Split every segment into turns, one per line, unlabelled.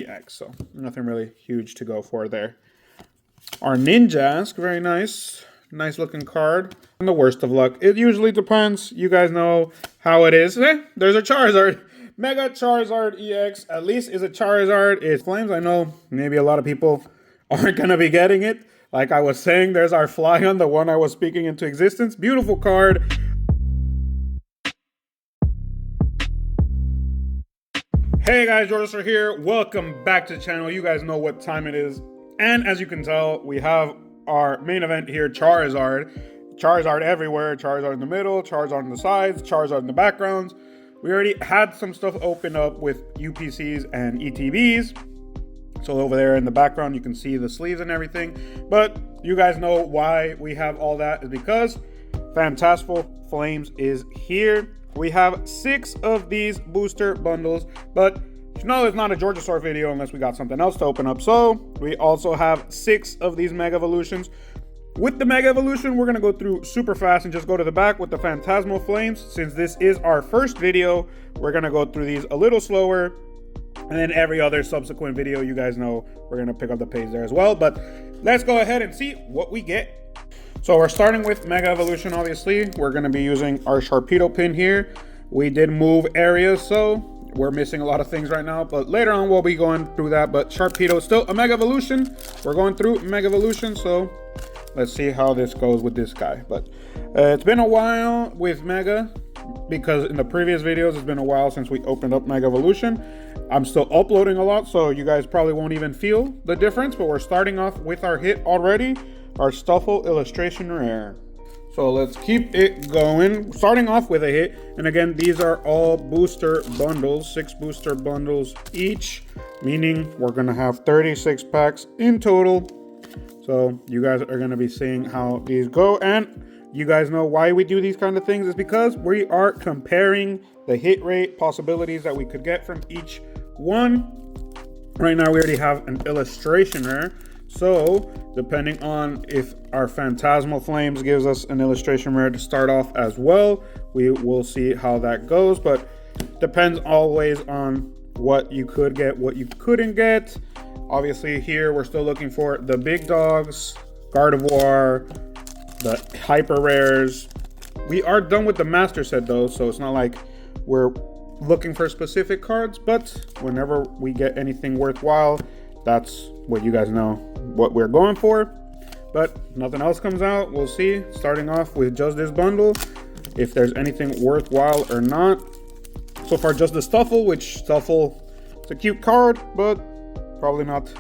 EX, so nothing really huge to go for there. Our Ninjask, very nice. Nice looking card. And the worst of luck. It usually depends. You guys know how it is. There's a Charizard. Mega Charizard EX. At least is a Charizard. It's Flames. I know maybe a lot of people aren't going to be getting it. Like I was saying, there's our Flygon, the one I was speaking into existence. Beautiful card. Hey guys, Jordan here. Welcome back to the channel. You guys know what time it is. And as you can tell, we have our main event here, Charizard. Charizard everywhere. Charizard in the middle, Charizard on the sides, Charizard in the backgrounds. We already had some stuff open up with UPCs and ETBs. So over there in the background, you can see the sleeves and everything. But you guys know why we have all that is because Phantasmal Flames is here. We have 6 of these booster bundles, but no, it's not a Georgia Sort video unless we got something else to open up. So we also have 6 of these Megaevolutions. With the Megaevolution, we're going to go through super fast and just go to the back with the Phantasmal Flames. Since this is our first video, we're going to go through these a little slower. And then every other subsequent video, you guys know, we're going to pick up the pace there as well. But let's go ahead and see what we get. So we're starting with Megaevolution, obviously. We're going to be using our Sharpedo pin here. We did move areas, so we're missing a lot of things right now. But later on, we'll be going through that. But Sharpedo is still a Megaevolution. We're going through Megaevolution, so let's see how this goes with this guy. But it's been a while with Mega, because in the previous videos, it's been a while since we opened up Megaevolution. I'm still uploading a lot, so you guys probably won't even feel the difference. But we're starting off with our hit already. Our Stuffle Illustration Rare. So let's keep it going. Starting off with a hit. And again, these are all booster bundles. 6 booster bundles each. Meaning we're going to have 36 packs in total. So you guys are going to be seeing how these go. And you guys know why we do these kind of things. Is because we are comparing the hit rate possibilities that we could get from each one. Right now we already have an Illustration Rare. So, depending on if our Phantasmal Flames gives us an Illustration Rare to start off as well, we will see how that goes. But depends always on what you could get, what you couldn't get. Obviously, here we're still looking for the big dogs, Gardevoir, the Hyper Rares. We are done with the Master Set though, so it's not like we're looking for specific cards. But whenever we get anything worthwhile, that's what you guys know what we're going for. But nothing else comes out, we'll see. Starting off with just this bundle, if there's anything worthwhile or not. So far just the Stuffle, which Stuffle is a cute card, but probably not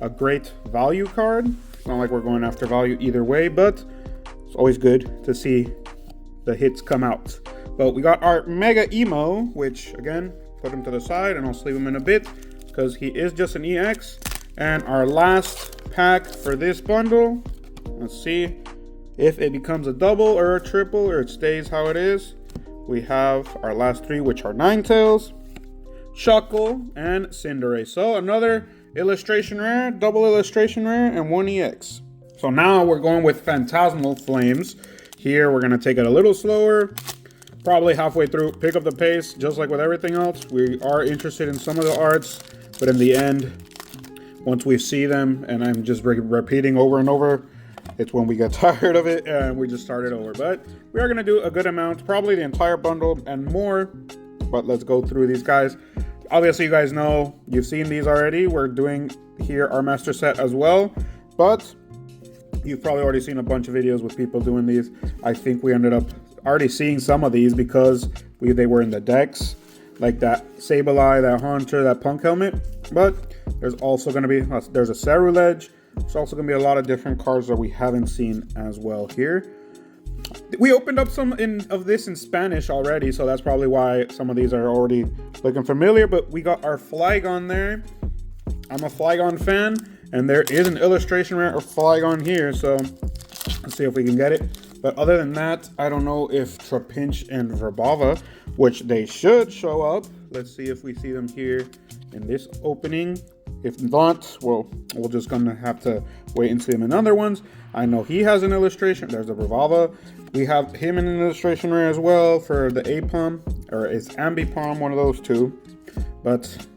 a great value card. It's not like we're going after value either way, but it's always good to see the hits come out. But we got our Mega Emo, which again, put him to the side and I'll sleeve him in a bit because he is just an EX. And our last pack for this bundle, let's see if it becomes a double or a triple or it stays how it is. We have our last 3, which are Ninetales, Shuckle, and Cinderace. So another Illustration Rare, double Illustration Rare, and 1 EX. So now we're going with Phantasmal Flames. Here we're going to take it a little slower. Probably halfway through, pick up the pace, just like with everything else. We are interested in some of the arts, but in the end, once we see them, and I'm just repeating over and over, it's when we get tired of it and we just start it over. But we are going to do a good amount, probably the entire bundle and more. But let's go through these guys. Obviously, you guys know, you've seen these already. We're doing here our Master Set as well. But you've probably already seen a bunch of videos with people doing these. I think we ended up already seeing some of these because they were in the decks. Like that Sableye, that Haunter, that Punk Helmet. But there's also going to be, there's a Ceruledge. There's also going to be a lot of different cards that we haven't seen as well here. We opened up some of this in Spanish already, so that's probably why some of these are already looking familiar. But we got our Flygon there. I'm a Flygon fan, and there is an Illustration Rare of Flygon here, so let's see if we can get it. But other than that, I don't know if Trapinch and Verbava, which they should show up. Let's see if we see them here in this opening. If not, well, we're just gonna have to wait and see him in other ones. I know he has an illustration. There's a Verbava. We have him in an Illustration Rare as well for the Apom, or it's Ambipom, one of those two. But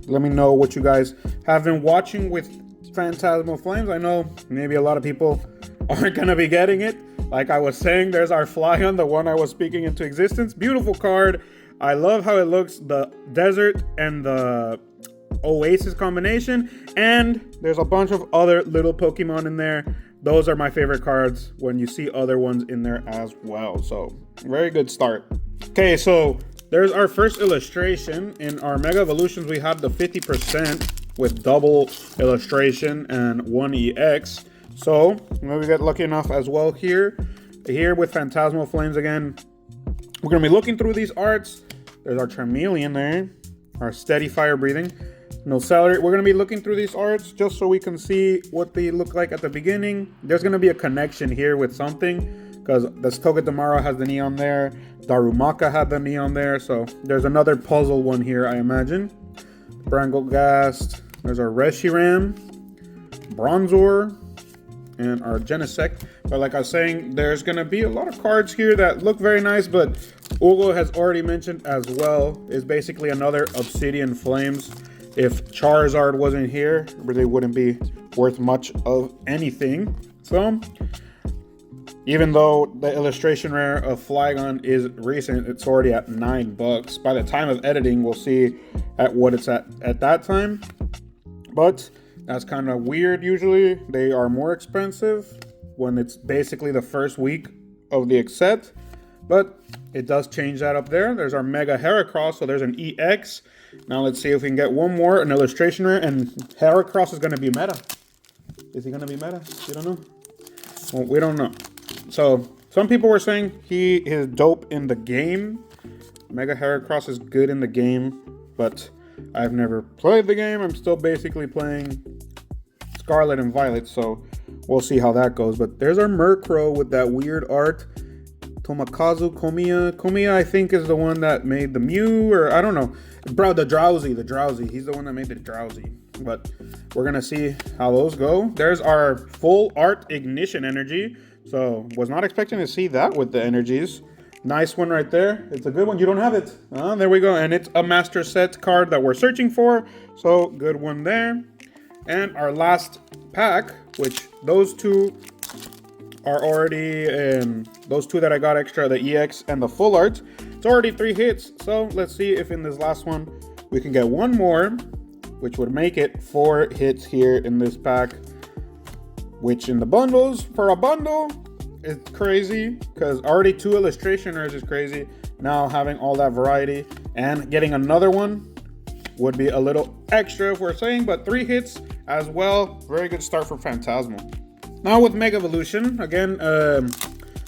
Let me know what you guys have been watching with Phantasmal Flames. I know maybe a lot of people aren't going to be getting it. Like I was saying, there's our Flygon, the one I was speaking into existence. Beautiful card. I love how it looks, the desert and the Oasis combination. And there's a bunch of other little Pokemon in there. Those are my favorite cards when you see other ones in there as well. So, very good start. Okay, so there's our first illustration. In our Mega Evolutions, we have the 50% with double illustration and 1 EX. So, we get lucky enough as well here. Here with Phantasmal Flames again, we're going to be looking through these arts. There's our Charmeleon there, our Steady Fire Breathing. No Celery. We're going to be looking through these arts just so we can see what they look like at the beginning. There's going to be a connection here with something because the Togedemaru has the Neon there. Darumaka had the Neon there. So there's another puzzle one here, I imagine. Branglegast. There's our Reshiram, Bronzor, and our Genesect. But like I was saying, there's going to be a lot of cards here that look very nice, but Ugo has already mentioned as well, is basically another Obsidian Flames. If Charizard wasn't here, they wouldn't be worth much of anything. So, even though the illustration rare of Flygon is recent, it's already at $9. By the time of editing, we'll see at what it's at that time. But that's kind of weird usually. They are more expensive when it's basically the first week of the set. But it does change that up there. There's our Mega Heracross, so there's an EX. Now let's see if we can get one more, an illustration rare, and Heracross is going to be meta. Is he going to be meta? We don't know. Well, we don't know. So, some people were saying he is dope in the game. Mega Heracross is good in the game, but I've never played the game. I'm still basically playing Scarlet and Violet, so we'll see how that goes. But there's our Murkrow with that weird art. Tomikazu Komiya. Komiya, I think, is the one that made the Mew, or I don't know. Bro, the Drowsy. He's the one that made the Drowsy. But we're going to see how those go. There's our full art Ignition Energy. So, was not expecting to see that with the energies. Nice one right there. It's a good one. You don't have it. There we go. And it's a Master Set card that we're searching for. So, good one there. And our last pack, which those two are already those two that I got extra, the EX and the full art. It's already 3 hits, so let's see if in this last one we can get one more, which would make it 4 hits here in this pack, which in the bundles, for a bundle, it's crazy, because already 2 illustration rares is crazy. Now having all that variety and getting another one would be a little extra if we're saying, but 3 hits as well. Very good start for Phantasmal. Now with Mega Evolution, again,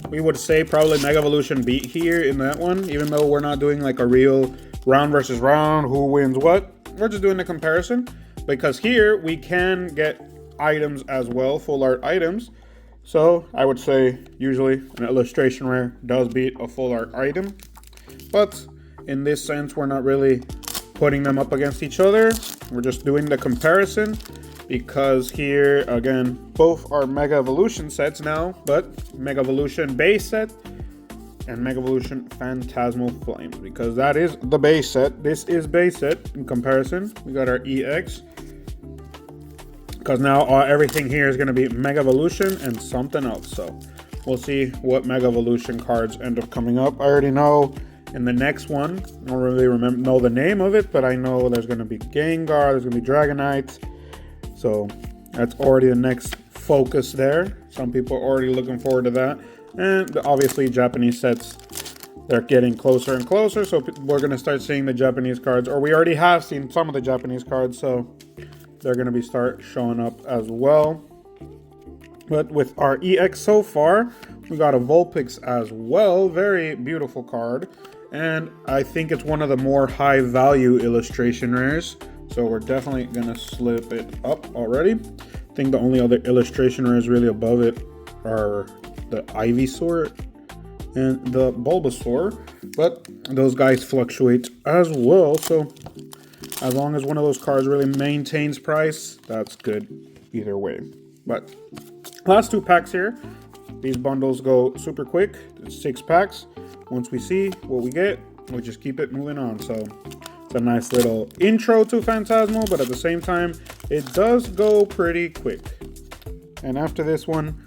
we would say probably Mega Evolution beat here in that one, even though we're not doing like a real round versus round, who wins what. We're just doing the comparison, because here we can get items as well, full art items. So I would say usually an illustration rare does beat a full art item. But in this sense, we're not really putting them up against each other. We're just doing the comparison. Because here, again, both are Mega Evolution sets now, but Mega Evolution base set and Mega Evolution Phantasmal Flames, because that is the base set. This is base set in comparison. We got our EX, because now everything here is going to be Mega Evolution and something else. So we'll see what Mega Evolution cards end up coming up. I already know in the next one, I don't really know the name of it, but I know there's going to be Gengar, there's going to be Dragonite. So that's already the next focus there. Some people are already looking forward to that. And obviously Japanese sets, they're getting closer and closer. So we're going to start seeing the Japanese cards, or we already have seen some of the Japanese cards. So they're going to be start showing up as well. But with our EX so far, we got a Vulpix as well. Very beautiful card. And I think it's one of the more high value illustration rares. So we're definitely going to slip it up already. I think the only other illustration rares really above it are the Ivysaur and the Bulbasaur. But those guys fluctuate as well. So as long as one of those cards really maintains price, that's good either way. But last 2 packs here. These bundles go super quick. It's 6 packs. Once we see what we get, we just keep it moving on. So It's a nice little intro to Phantasmal, but at the same time, it does go pretty quick. And after this one,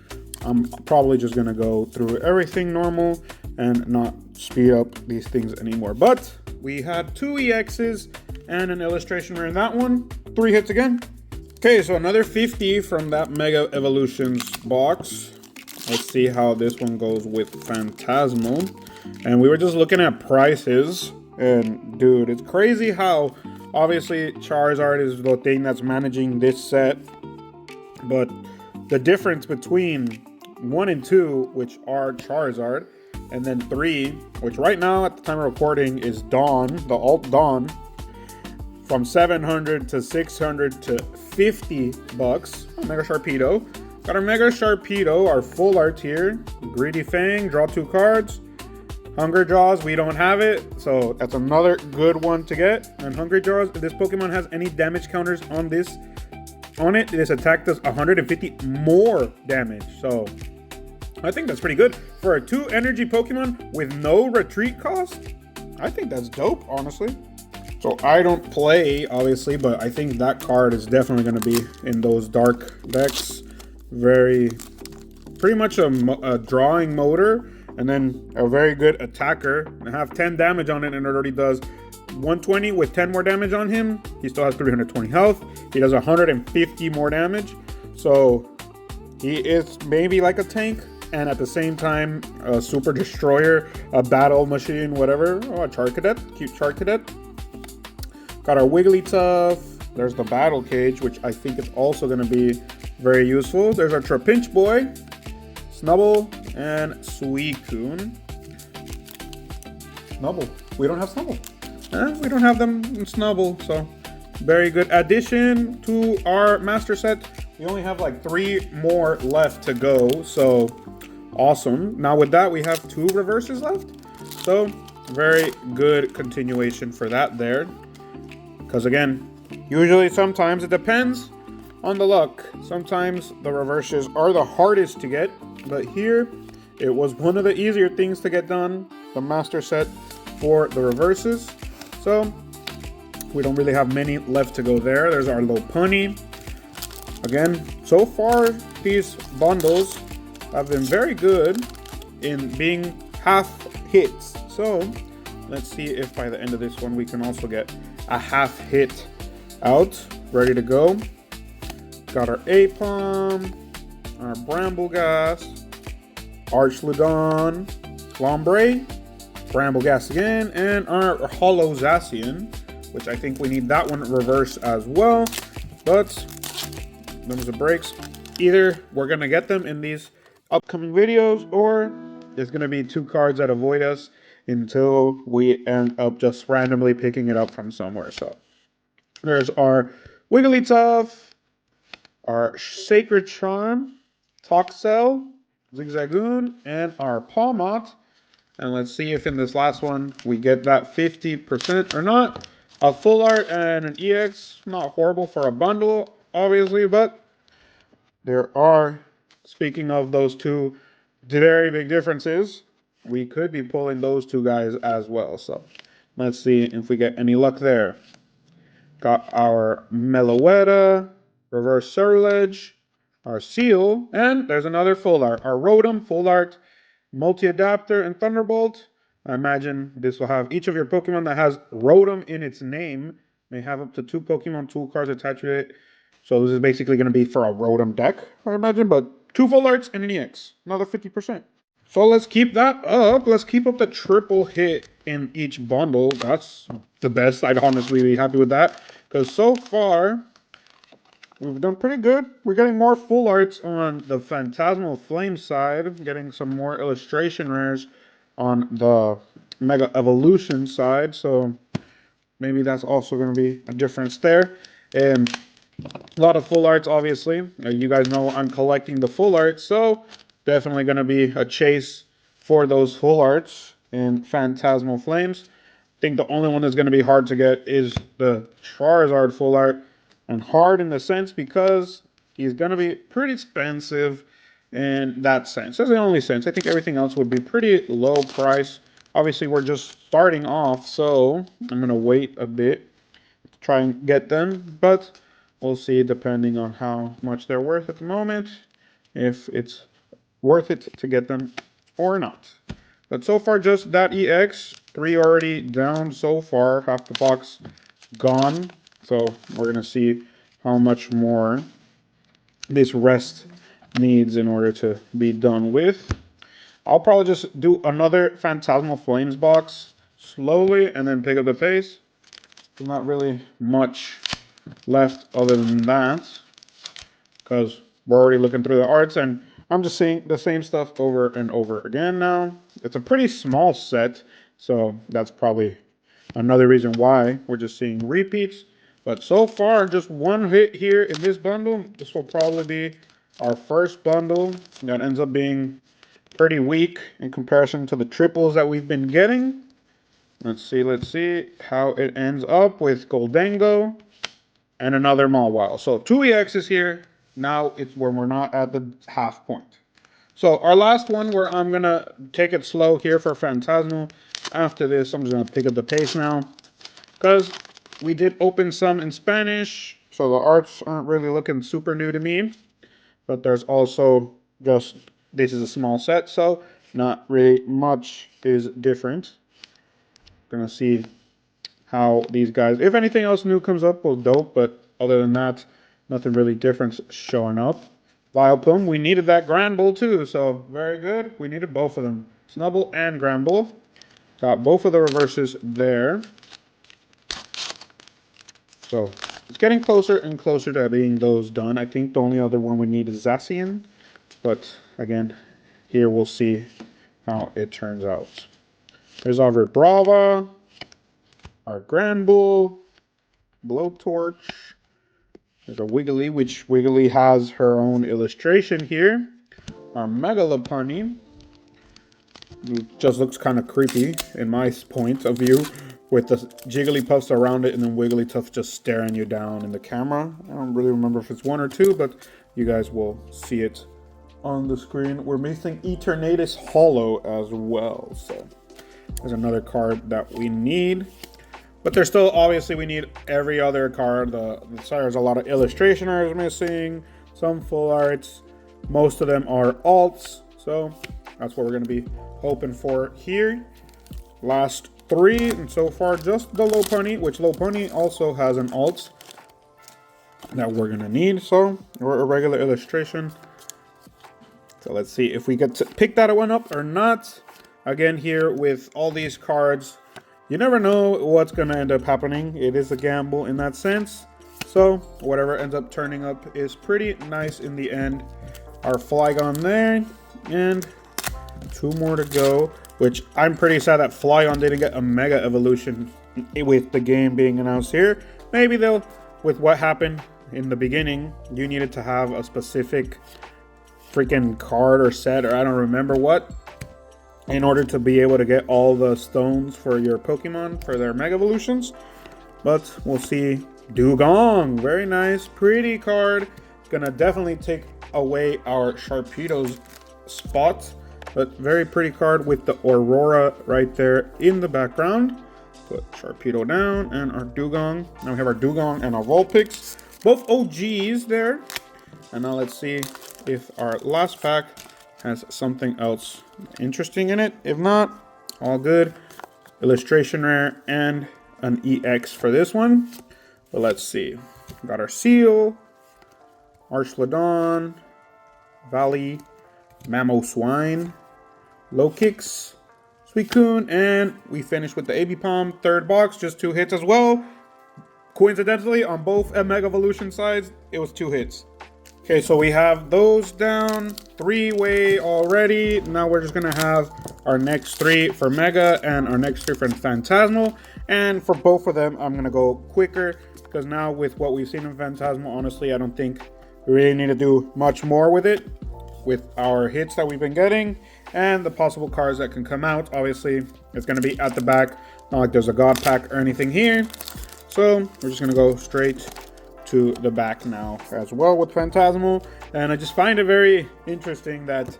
I'm probably just gonna go through everything normal and not speed up these things anymore. But we had 2 EXs and an illustration rare in that one. 3 hits again. Okay, so another 50 from that Megaevolutions box. Let's see how this one goes with Phantasmal. And we were just looking at prices. And dude, it's crazy how obviously Charizard is the thing that's managing this set. But the difference between 1 and 2, which are Charizard, and then 3, which right now at the time of recording is Dawn, the alt Dawn, from 700 to 600 to 50 bucks. Mega Sharpedo. Got our Mega Sharpedo, our full art here. Greedy Fang, draw 2 cards. Hunger Jaws, we don't have it, so that's another good one to get. And Hungry Jaws, if this Pokemon has any damage counters on this, this attack does 150 more damage. So I think that's pretty good for a 2 energy Pokemon with no retreat cost. I think that's dope, honestly. So I don't play, obviously, but I think that card is definitely going to be in those dark decks. Pretty much a drawing motor, and then a very good attacker. I have 10 damage on it, and it already does 120 with 10 more damage on him. He still has 320 health. He does 150 more damage. So he is maybe like a tank, and at the same time, a super destroyer, a battle machine, whatever. Oh, a Charcadet, cute Charcadet. Got our Wigglytuff. There's the Battle Cage, which I think is also going to be very useful. There's our Trapinch Boy, Snubble, and Suicune. Snubble. We don't have Snubble. We don't have them in Snubble, so very good addition to our master set. We only have like 3 more left to go, so awesome. Now with that, we have 2 reverses left, so very good continuation for that there. Because again, usually sometimes it depends on the luck. Sometimes the reverses are the hardest to get, but here it was one of the easier things to get done, the master set for the reverses. So we don't really have many left to go there. There's our Lopunny. Again, so far these bundles have been very good in being half hits. So let's see if by the end of this one we can also get a half hit out, ready to go. Got our Aipom, our Brambleghast, Archludon, Lombre, Brambleghast again, and our Holo Zacian, which I think we need that one reverse as well. But those are breaks. Either we're gonna get them in these upcoming videos, or there's gonna be 2 cards that avoid us until we end up just randomly picking it up from somewhere. So there's our Wigglytuff, our Sacred Charm, Toxel, Zigzagoon, and our Pawmot. And let's see if in this last one we get that 50% or not. A full art and an EX, not horrible for a bundle, obviously, but there are, speaking of those 2 very big differences, we could be pulling those 2 guys as well. So let's see if we get any luck there. Got our Meloetta, Reverse Surledge, our Seal, and there's another full art. Our Rotom, full art, Multi-Adapter, and Thunderbolt. I imagine this will have each of your Pokemon that has Rotom in its name may have up to 2 Pokemon tool cards attached to it. So this is basically going to be for a Rotom deck, I imagine, but 2 full arts and an EX, another 50%. So let's keep that up. Let's keep up the triple hit in each bundle. That's the best. I'd honestly be happy with that, because so far we've done pretty good. We're getting more full arts on the Phantasmal Flame side, getting some more illustration rares on the Megaevolution side. So maybe that's also going to be a difference there. And a lot of full arts, obviously. You guys know I'm collecting the full arts, so definitely going to be a chase for those full arts in Phantasmal Flames. I think the only one that's going to be hard to get is the Charizard full art. And hard in the sense because he's going to be pretty expensive in that sense. That's the only sense. I think everything else would be pretty low price Obviously, we're just starting off, so I'm gonna wait a bit to try and get them, but we'll see depending on how much they're worth at the moment, if it's worth it to get them or not. But so far, just that EX, 3 already down so far, half the box gone. So we're gonna see how much more this rest needs in order to be done with. I'll probably just do another Phantasmal Flames box slowly and then pick up the pace. There's not really much left other than that, because we're already looking through the arts and I'm just seeing the same stuff over and over again now. It's a pretty small set, so that's probably another reason why we're just seeing repeats. But so far, just one hit here in this bundle. This will probably be our first bundle that ends up being pretty weak in comparison to the triples that we've been getting. Let's see how it ends up with Goldango and another Mawile. So 2 EXs here. Now it's when we're not at the half point. So our last one where I'm going to take it slow here for Phantasmal. After this, I'm just going to pick up the pace now, because we did open some in Spanish, so the arts aren't really looking super new to me. But there's also just, this is a small set, so not really much is different. Gonna see how these guys, if anything else new comes up, well, dope. But other than that, nothing really different showing up. Vileplume, we needed that Granbull too, so very good. We needed both of them, Snubbull and Granbull. Got both of the reverses there. So it's getting closer and closer to being those done. I think the only other one we need is Zacian. But again, here we'll see how it turns out. There's our Brava, our Granbull, Blowtorch. There's a Wiggly, which Wiggly has her own illustration here. Our Megalopunny, it just looks kind of creepy in my point of view, with the Jigglypuffs around it and then Wigglytuff just staring you down in the camera. I don't really remember if it's 1 or 2, but you guys will see it on the screen. We're missing Eternatus Hollow as well, so there's another card that we need. But there's still, obviously, we need every other card. There's a lot of illustrationers missing, some full arts. Most of them are alts, so that's what we're going to be hoping for here. Last 3, and so far just the Lopunny, which Lopunny also has an alt that we're going to need, so, or a regular illustration. So let's see if we get to pick that one up or not. Again, here with all these cards, you never know what's going to end up happening. It is a gamble in that sense. So whatever ends up turning up is pretty nice in the end. Our Flygon there, and 2 more to go, which I'm pretty sad that Flygon didn't get a Mega Evolution with the game being announced here. Maybe they'll, with what happened in the beginning, you needed to have a specific freaking card or set, or I don't remember what, in order to be able to get all the stones for your Pokemon for their Mega Evolutions. But we'll see. Dugong, very nice, pretty card. Gonna definitely take away our Sharpedo's spot, but very pretty card with the Aurora right there in the background. Put Sharpedo down and our Dugong. Now we have our Dugong and our Vulpix, both OGs there. And now let's see if our last pack has something else interesting in it. If not, all good. Illustration rare and an EX for this one. But let's see. Got our Seal, Archlodon, Valley, Mamoswine, Lokix, Suicune, and we finished with the Abipom, 3rd box, just 2 hits as well. Coincidentally, on both Mega Evolution sides, it was 2 hits. Okay, so we have those down 3-way already. Now we're just gonna have our next 3 for Mega and our next 3 for Phantasmal. And for both of them, I'm gonna go quicker, because now with what we've seen in Phantasmal, honestly, I don't think we really need to do much more with it, with our hits that we've been getting and the possible cards that can come out. Obviously, it's gonna be at the back, not like there's a God pack or anything here. So we're just gonna go straight to the back now as well with Phantasmal. And I just find it very interesting that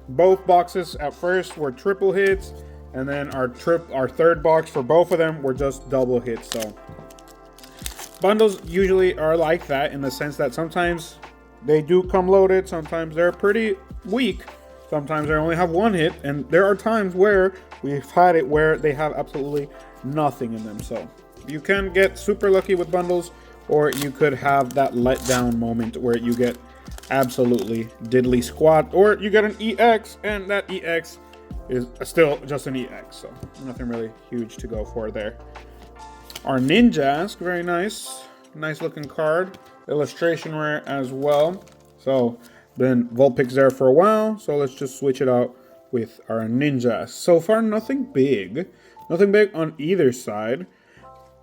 both boxes at first were triple hits, and then our third box for both of them were just double hits. So bundles usually are like that in the sense that sometimes they do come loaded, sometimes they're pretty weak, sometimes they only have one hit, and there are times where we've had it where they have absolutely nothing in them. So you can get super lucky with bundles, or you could have that letdown moment where you get absolutely diddly squat, or you get an EX and that EX is still just an EX, so nothing really huge to go for there. Our Ninjask, very nice looking card, illustration rare as well. So been Vulpix there for a while, so let's just switch it out with our Ninjask. So far nothing big on either side.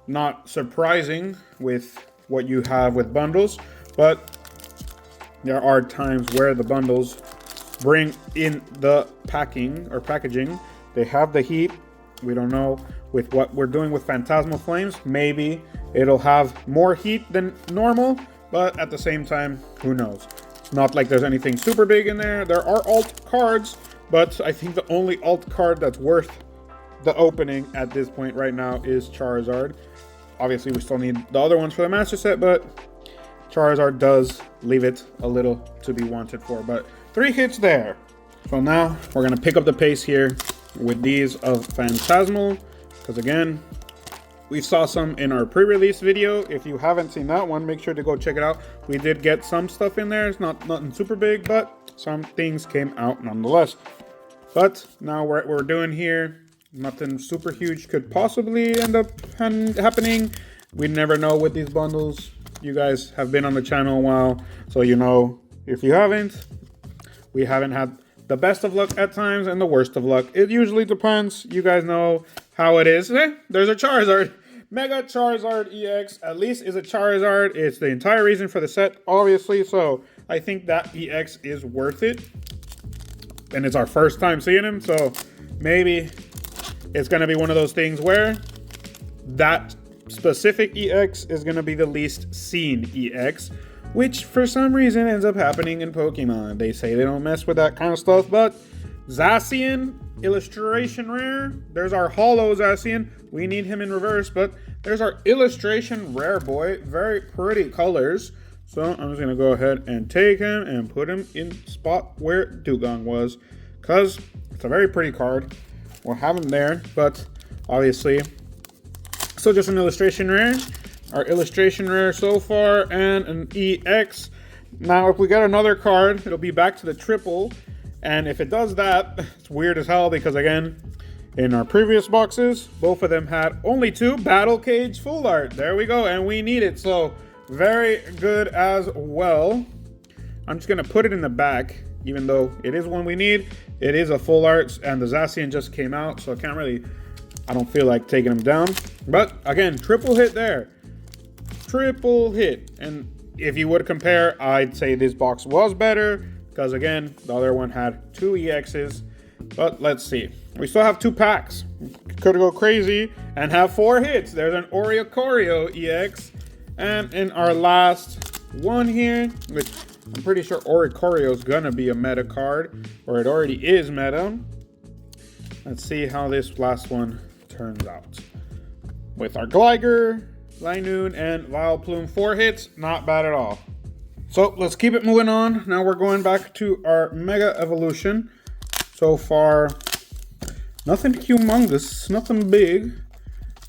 Not surprising with what you have with bundles, but there are times where the bundles bring in the packaging. They have the heat. We don't know with what we're doing with Phantasmal Flames. Maybe it'll have more heat than normal, but at the same time, who knows? It's not like there's anything super big in there. There are alt cards, but I think the only alt card that's worth the opening at this point right now is Charizard. Obviously, we still need the other ones for the Master Set, but Charizard does leave it a little to be wanted for. But 3 hits there. So now we're going to pick up the pace here with these of Phantasmal, because again, we saw some in our pre-release video. If you haven't seen that one, make sure to go check it out. We did get some stuff in there. It's nothing super big, but some things came out nonetheless. But now what we're doing here, nothing super huge could possibly end up happening. We never know with these bundles. You guys have been on the channel a while, so you know. If you haven't, we haven't had the best of luck at times and the worst of luck. It usually depends. You guys know how it is. There's a Charizard. Mega Charizard EX at least is a Charizard. It's the entire reason for the set, obviously. So I think that EX is worth it. And it's our first time seeing him. So maybe it's going to be one of those things where that specific EX is going to be the least seen EX, which for some reason ends up happening in Pokemon. They say they don't mess with that kind of stuff, but Zacian, illustration rare. There's our holo Zacian. We need him in reverse, but there's our illustration rare boy. Very pretty colors. So I'm just going to go ahead and take him and put him in spot where Dugong was, because it's a very pretty card. We'll have him there, but obviously still just an illustration rare. Our illustration rare so far, and an EX. Now, if we get another card, it'll be back to the triple. And if it does that, it's weird as hell, because again, in our previous boxes, both of them had only 2 Battle Cage full art. There we go, and we need it. So very good as well. I'm just gonna put it in the back, even though it is one we need. It is a full art, and the Zacian just came out, so I don't feel like taking him down. But again, triple hit there. Triple hit. And if you would compare, I'd say this box was better, because again, the other one had 2 EXs. But let's see. We still have 2 packs. Could go crazy and have 4 hits. There's an Oricorio EX. And in our last one here, which I'm pretty sure Oricorio is gonna be a meta card, or it already is meta. Let's see how this last one turns out. With our Gligar, Linoon, and Vileplume, 4 hits, not bad at all. So let's keep it moving on. Now we're going back to our Mega Evolution. So far, nothing humongous, nothing big.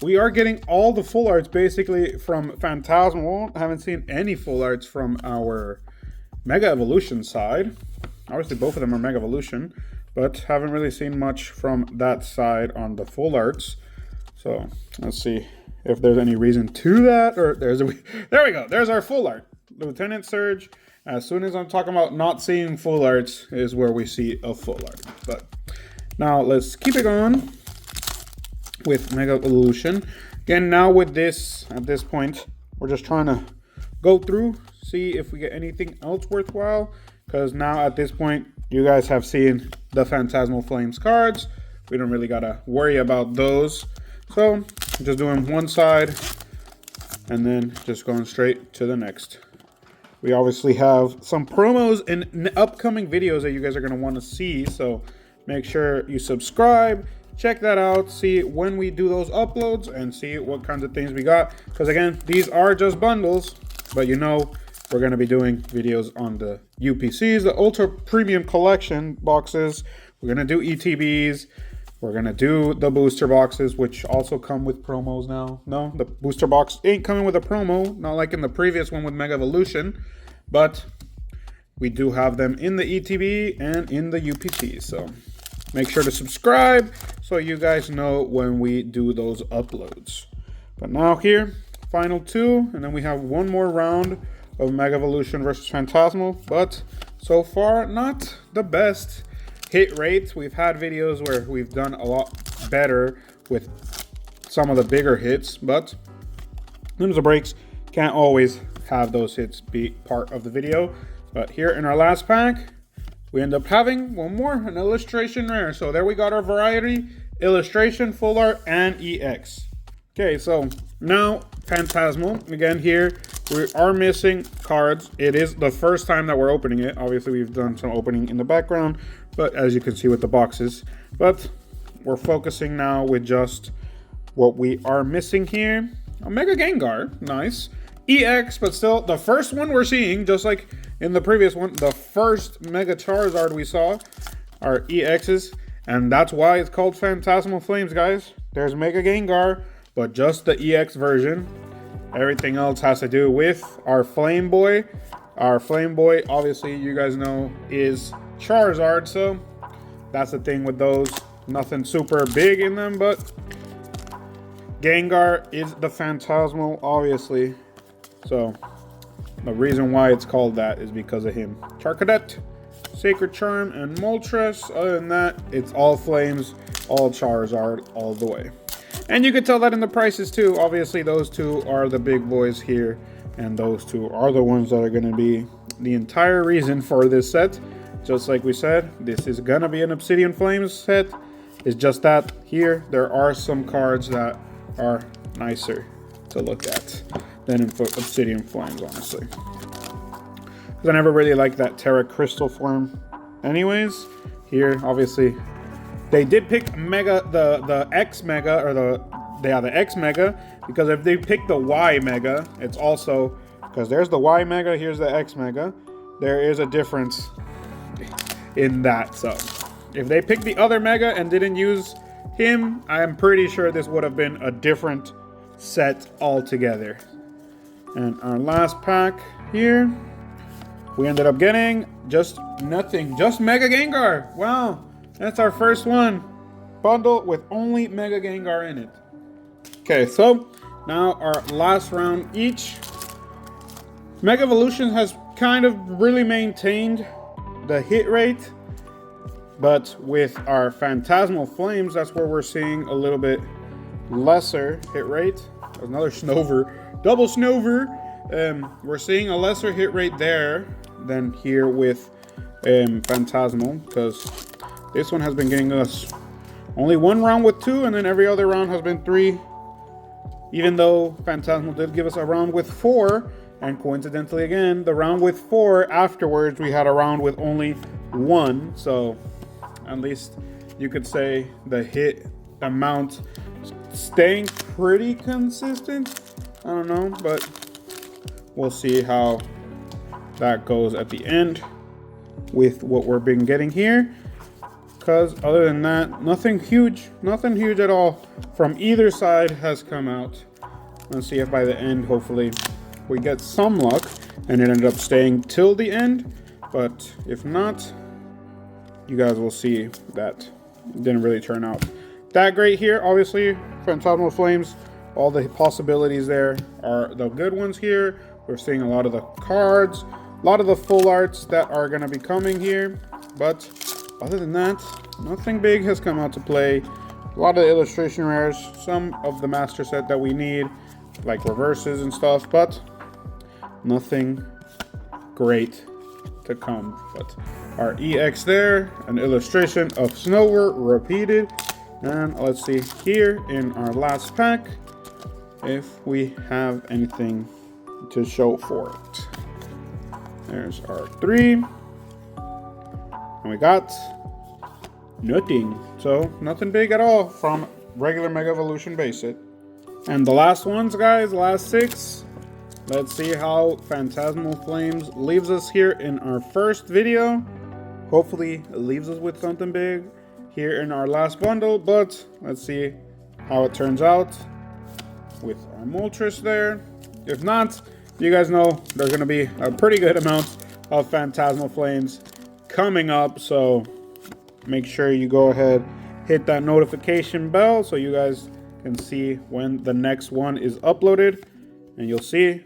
We are getting all the full arts basically from Phantasmal. I haven't seen any full arts from our Mega Evolution side. Obviously both of them are Mega Evolution, but haven't really seen much from that side on the full arts. So let's see if there's any reason to that, or there we go. There's our full art. Lieutenant Surge. As soon as I'm talking about not seeing full arts is where we see a full art. But now let's keep it on with Mega Evolution. Again, now with this, at this point, we're just trying to go through, see if we get anything else worthwhile. Because now at this point, you guys have seen the Phantasmal Flames cards. We don't really gotta worry about those. So just doing one side and then just going straight to the next. We obviously have some promos in upcoming videos that you guys are going to want to see. So make sure you subscribe, check that out, see when we do those uploads, and see what kinds of things we got. Because again, these are just bundles, but you know we're going to be doing videos on the UPCs, the Ultra Premium Collection boxes. We're going to do ETBs. We're going to do the booster boxes, which also come with promos now. No, the booster box ain't coming with a promo, not like in the previous one with Megaevolution, but we do have them in the ETB and in the UPC. So make sure to subscribe so you guys know when we do those uploads. But now here, final two, and then we have one more round of Megaevolution versus Phantasmal, but so far not the best hit rates. We've had videos where we've done a lot better with some of the bigger hits, but limits of breaks can't always have those hits be part of the video. But here in our last pack, we end up having one more, an illustration rare. So there we got our variety, illustration, full art, and EX. Okay, so now Phantasmal. Again, here we are missing cards. It is the first time that we're opening it. Obviously, we've done some opening in the background, but as you can see with the boxes. But we're focusing now with just what we are missing here. A Mega Gengar, nice. EX, but still the first one we're seeing, just like in the previous one, the first Mega Charizard we saw are EXs, and that's why it's called Phantasmal Flames, guys. There's Mega Gengar, but just the EX version. Everything else has to do with our Flame Boy. Our Flame Boy, obviously, you guys know, is Charizard, so that's the thing with those. Nothing super big in them, but Gengar is the Phantasmal, obviously. So the reason why it's called that is because of him. Charcadet, Sacred Charm, and Moltres. Other than that, it's all Flames, all Charizard, all the way. And you can tell that in the prices too. Obviously, those two are the big boys here, and those two are the ones that are going to be the entire reason for this set. Just like we said, this is going to be an Obsidian Flames set. It's just that here, there are some cards that are nicer to look at than in Obsidian Flames, honestly. Because I never really liked that Terra Crystal form anyways. Here, obviously, they did pick Mega, the X Mega, or the X Mega, because if they pick the Y Mega, it's also, because there's the Y Mega, here's the X Mega, there is a difference in that. So if they picked the other Mega and didn't use him, I am pretty sure this would have been a different set altogether. And our last pack here, we ended up getting just nothing, just Mega Gengar. Wow, that's our first one. Bundle with only Mega Gengar in it. Okay, so now our last round each. Megaevolutions has kind of really maintained the hit rate, but with our Phantasmal Flames, that's where we're seeing a little bit lesser hit rate. Another Snover, double Snover. We're seeing a lesser hit rate there than here with Phantasmal, because this one has been getting us only one round with 2, and then every other round has been 3. Even though Phantasmal did give us a round with 4, and coincidentally again, the round with 4 afterwards, we had a round with only 1. So at least you could say the hit amount staying pretty consistent. I don't know, but we'll see how that goes at the end with what we're been getting here. Because other than that, nothing huge at all from either side has come out. Let's see if by the end, hopefully, we get some luck and it ended up staying till the end. But if not, you guys will see that it didn't really turn out that great here. Obviously, Phantasmal Flames, all the possibilities there are the good ones here. We're seeing a lot of the cards, a lot of the full arts that are going to be coming here. But other than that, nothing big has come out to play. A lot of the illustration rares, some of the master set that we need, like reverses and stuff, but nothing great to come. But our EX there, an illustration of Snover repeated. And let's see here in our last pack if we have anything to show for it. There's our 3. And we got Nothing. So, nothing big at all from regular Mega Evolution base set. And the last ones, guys, last 6. Let's see how Phantasmal Flames leaves us here in our first video. Hopefully, it leaves us with something big here in our last bundle. But let's see how it turns out with our Moltres there. If not, you guys know there's going to be a pretty good amount of Phantasmal Flames coming up. So make sure you go ahead, hit that notification bell so you guys can see when the next one is uploaded. And you'll see,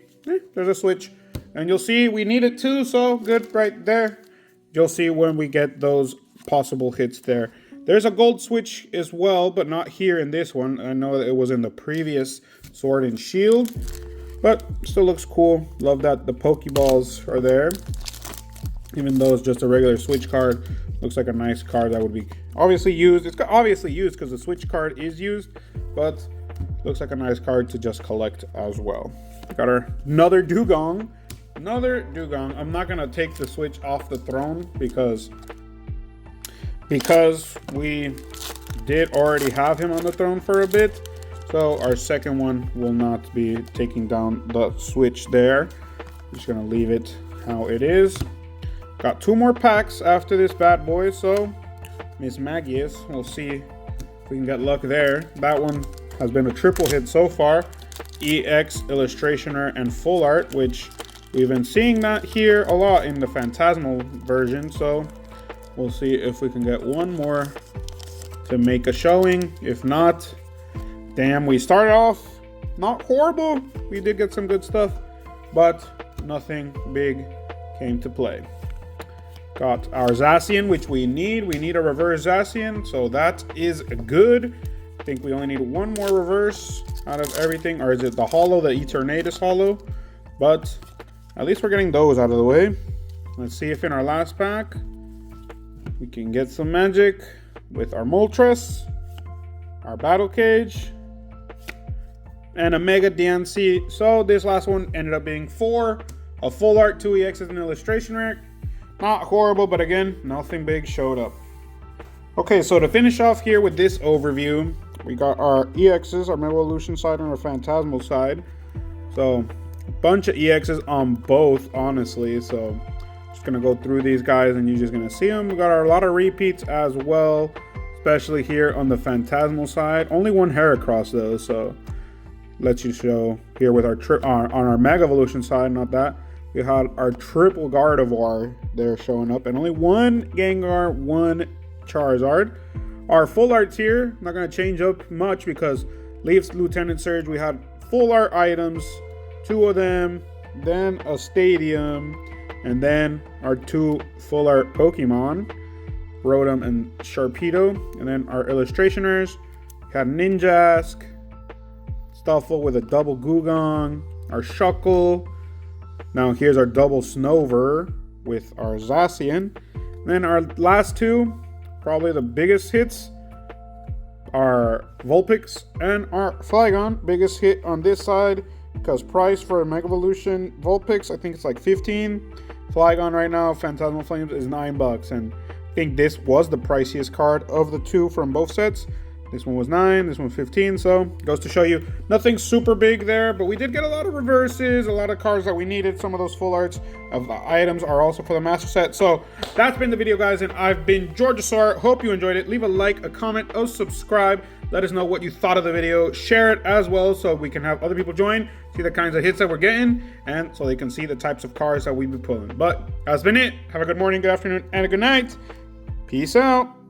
there's a switch. And you'll see we need it too, so good right there. You'll see when we get those possible hits there. There's a gold switch as well, but not here in this one. I know that it was in the previous Sword and Shield, but still looks cool. Love that the Pokeballs are there. Even though it's just a regular switch card, looks like a nice card that would be obviously used. It's obviously used because the switch card is used, but looks like a nice card to just collect as well. Got another Dugong. Another Dugong. I'm not going to take the switch off the throne because we did already have him on the throne for a bit. So our second one will not be taking down the switch there. Just going to leave it how it is. Got 2 more packs after this bad boy, so Miss Magius, we'll see if we can get luck there. That one has been a triple hit so far. EX, Illustrationer, and Full Art, which we've been seeing that here a lot in the Phantasmal version, so we'll see if we can get one more to make a showing. If not, damn, we started off not horrible. We did get some good stuff, but nothing big came to play. Got our Zacian, which we need. We need a reverse Zacian, so that is good. I think we only need one more reverse out of everything. Or is it the holo, the Eternatus holo? But at least we're getting those out of the way. Let's see if in our last pack we can get some magic with our Moltres, our Battle Cage, and a Mega DNC. So this last one ended up being 4, a Full Art, 2 EXs, and Illustration Rare. Not horrible, but again, nothing big showed up. Okay, so to finish off here with this overview, we got our EXs, our Megaevolution side and our Phantasmal side. So a bunch of EXs on both, honestly. So just gonna go through these guys and you're just gonna see them. We got a lot of repeats as well, especially here on the Phantasmal side. Only one Heracross though, so lets you show here with our on our Megaevolution side, not that. We had our triple Gardevoir there showing up, and only one Gengar, one Charizard. Our Full Arts here, not going to change up much because Leaf's Lieutenant Surge, we had Full Art items, 2 of them, then a Stadium, and then our 2 Full Art Pokemon, Rotom and Sharpedo, and then our Illustrationers, we had Ninjask, Stuffle with a double Gugong, our Shuckle. Now here's our double Snover with our Zacian. Then our last 2, probably the biggest hits, are Vulpix and our Flygon. Biggest hit on this side because price for a Megaevolution Vulpix, I think it's like 15. Flygon right now, Phantasmal Flames, is $9, and I think this was the priciest card of the 2 from both sets. This one was 9, this one 15, so goes to show you nothing super big there, but we did get a lot of reverses, a lot of cards that we needed. Some of those full arts of the items are also for the master set. So that's been the video, guys, and I've been Georgisaur. Hope you enjoyed it. Leave a like, a comment, a subscribe. Let us know what you thought of the video. Share it as well so we can have other people join, see the kinds of hits that we're getting, and so they can see the types of cards that we be pulling. But that's been it. Have a good morning, good afternoon, and a good night. Peace out.